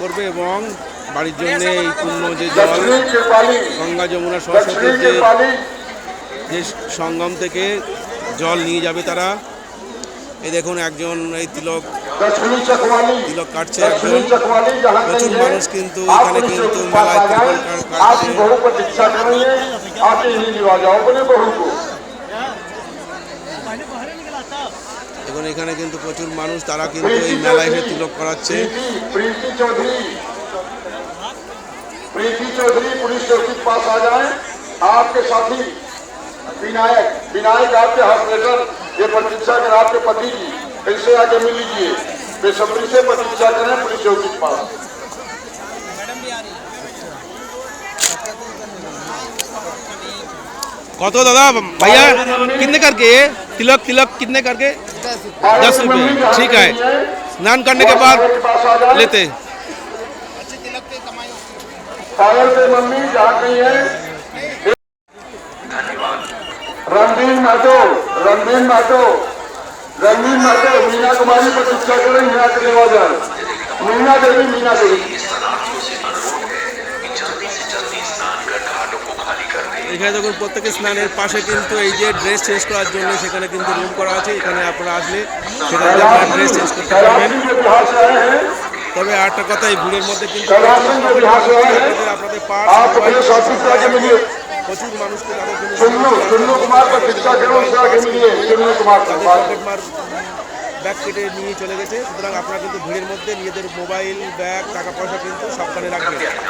করবে এবং বাড়ির জন্য এই পূর্ণ যে জল গঙ্গা যমুনা সরস্বতীর যে সঙ্গম থেকে জল নিয়ে যাবে তারা। এই দেখুন একজন এই তিলক কাটছে একজন। প্রচুর মানুষ কিন্তু এখানে কিন্তু মেলায় তিলক কাটছে। এখন এখানে কিন্তু প্রচুর মানুষ, তারা কিন্তু এই মেলায় এসে তিলক করাচ্ছে। प्रीति चौधरी पुलिस चौकी के पास आ जाए। आपके साथी विनायक आपके हॉस्पिटल ये प्रतीक्षा कर आपके पति जी कैसे आगे मिल लीजिए, बेसब्री से प्रतीक्षा करें पुलिस चौकी के पास। कत दादा भैया कितने करके तिलक कितने करके? 10 रुपये। ठीक है, स्नान करने के बाद लेते। पायल से मम्मी जहाँ कहीं है। रणबीर महतो मीना कुमारी प्रतीक्षा करें। मीना के निवाजन मीना देवी এখানে দেখুন প্রত্যেকে স্নানের পাশে কিন্তু এই যে ড্রেস চেঞ্জ করার জন্য সেখানে কিন্তু রুম করা আছে। এখানে আপনারা আসলে সেখানে আপনারা ড্রেস চেঞ্জ করতে পারবেন। তবে আরেকটা কথা, এই ভিড়ের মধ্যে কিন্তু আপনাদের প্রচুর মানুষকে তাদের ব্যাগ কেটে নিয়ে চলে গেছে। সুতরাং আপনারা কিন্তু ভিড়ের মধ্যে নিজেদের মোবাইল ব্যাগ টাকা পয়সা কিন্তু সাবধানে রাখবেন।